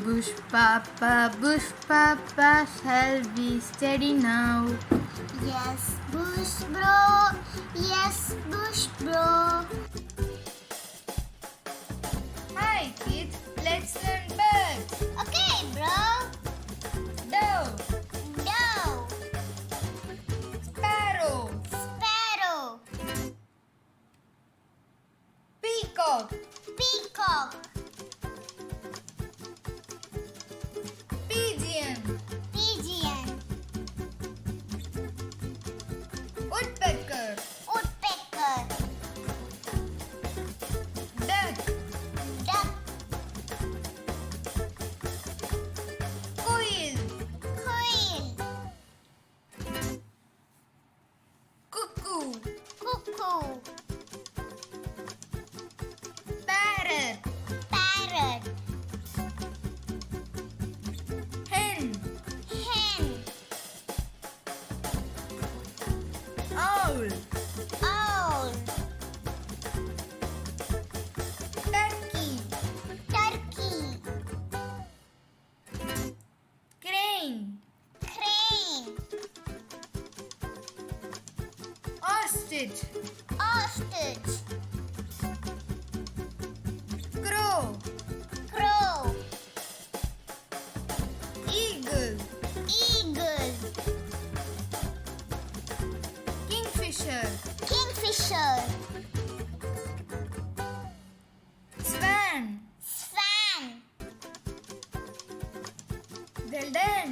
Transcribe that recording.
Bush Papa, shall we steady now? Yes, Bush Bro. Yes, Bush Bro. Hi kids, let's learn birds. Okay, bro. Dove, Dove, sparrow, sparrow, peacock, peacock, pigeon, pigeon, woodpecker, woodpecker, duck, duck, quail, quail, cuckoo, cuckoo, parrot, parrot, hen, hen, owl, owl, turkey, turkey, crane, crane, ostrich, ostrich, crow, crow, eagle, eagle, kingfisher, kingfisher, swan. swan. Well done,